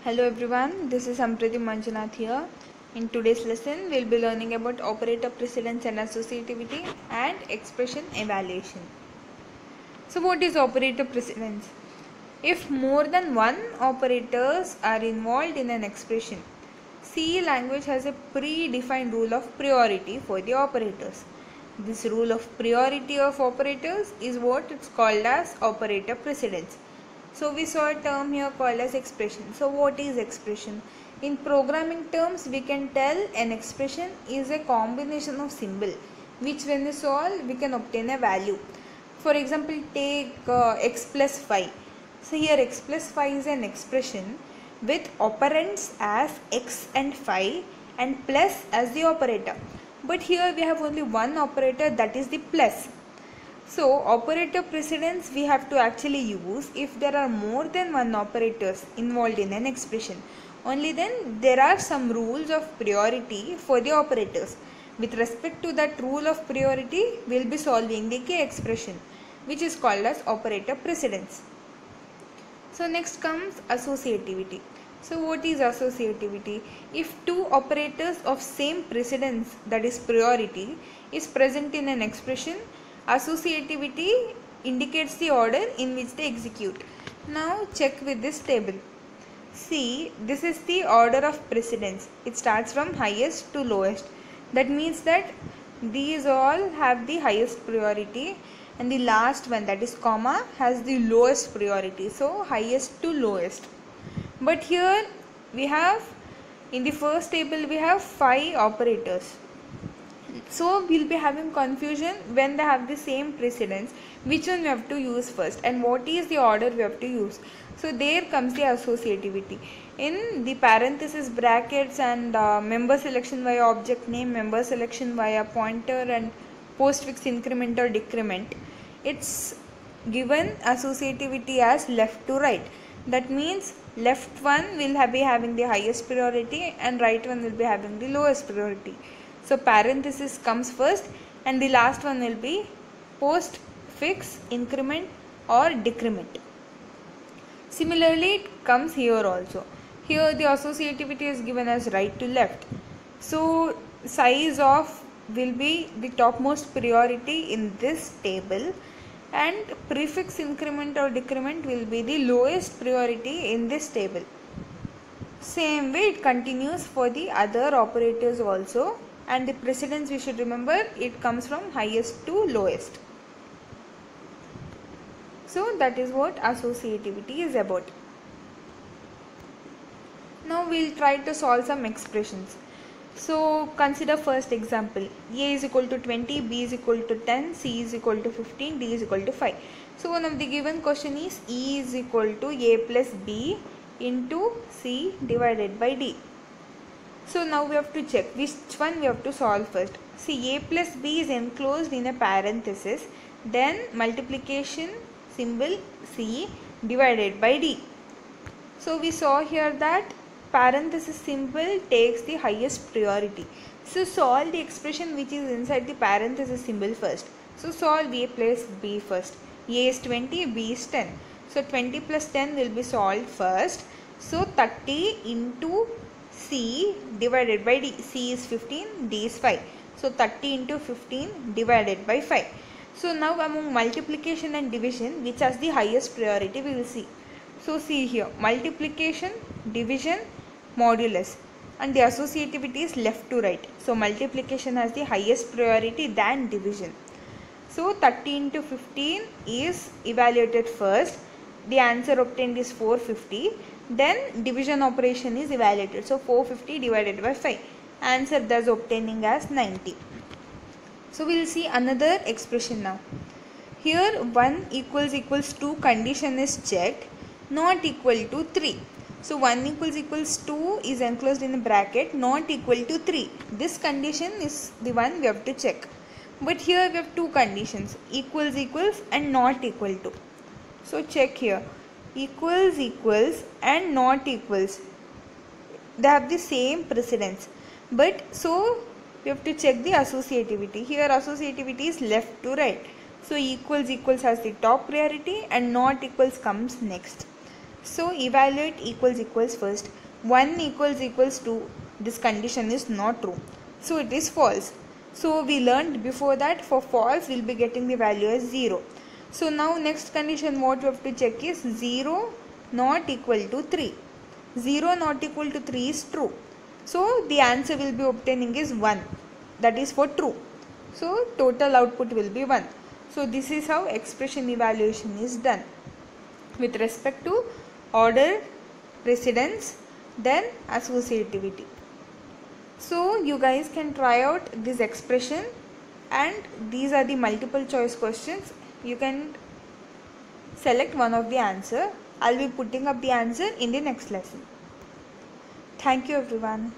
Hello everyone, this is Sampriti Manjunath here. In today's lesson, we'll be learning about operator precedence and associativity and expression evaluation. So what is operator precedence? If more than one operators are involved in an expression, C language has a predefined rule of priority for the operators. This rule of priority of operators is what it's called as operator precedence. So we saw a term here called as expression. So what is expression? In programming terms, we can tell an expression is a combination of symbol which when we solve we can obtain a value. For example, take x plus 5. So here x plus 5 is an expression with operands as x and 5 and plus as the operator. But here we have only one operator, that is the plus. So operator precedence we have to actually use if there are more than one operators involved in an expression. Only then there are some rules of priority for the operators. With respect to that rule of priority, we will be solving the K expression, which is called as operator precedence. So next comes associativity. So what is associativity? If two operators of same precedence, that is priority, is present in an expression, associativity indicates the order in which they execute. Now check with this table. See, this is the order of precedence. It starts from highest to lowest. That means that these all have the highest priority and the last one, that is comma, has the lowest priority. So highest to lowest. But here we have, in the first table we have 5 operators. So we will be having confusion when they have the same precedence, which one we have to use first and what is the order we have to use. So there comes the associativity. In the parenthesis brackets and member selection via object name, member selection via pointer and postfix increment or decrement, it's given associativity as left to right. That means left one will be having the highest priority and right one will be having the lowest priority. So parenthesis comes first and the last one will be postfix increment or decrement. Similarly, it comes here also. Here the associativity is given as right to left. So size of will be the topmost priority in this table and prefix increment or decrement will be the lowest priority in this table. Same way it continues for the other operators also, and the precedence we should remember, it comes from highest to lowest. So that is what associativity is about. Now we will try to solve some expressions. So consider first example. A is equal to 20, B is equal to 10, C is equal to 15, D is equal to 5. So one of the given question is E is equal to A plus B into C divided by D. So now we have to check which one we have to solve first. See, A plus B is enclosed in a parenthesis, then multiplication symbol C divided by D. So we saw here that parenthesis symbol takes the highest priority. So solve the expression which is inside the parenthesis symbol first. So solve A plus B first. A is 20, B is 10. So 20 plus 10 will be solved first. So 30 into C divided by D. C is 15, D is 5. So 30 into 15 divided by 5. So now among multiplication and division, which has the highest priority, we will see. So see here, multiplication, division, modulus, and the associativity is left to right. So multiplication has the highest priority than division. So 30 into 15 is evaluated first. The answer obtained is 450. Then division operation is evaluated. So 450 divided by 5. Answer thus obtaining as 90. So we will see another expression now. Here 1 equals 2 condition is checked, not equal to 3. So 1 equals 2 is enclosed in a bracket, not equal to 3. This condition is the one we have to check. But here we have two conditions, equals and not equal to. So check here, equals and not equals, they have the same precedence, but so we have to check the associativity. Here associativity is left to right. So equals has the top priority and not equals comes next. So evaluate equals first. 1 equals 2. This condition is not true. So it is false. So we learned before that for false we'll be getting the value as 0. So now next condition what we have to check is 0 not equal to 3. 0 not equal to 3 is true. So the answer we'll be obtaining is 1. That is for true. So total output will be 1. So this is how expression evaluation is done with respect to order, precedence, then associativity. So you guys can try out this expression, and these are the multiple choice questions. You can select one of the answer. I'll be putting up the answer in the next lesson. Thank you everyone.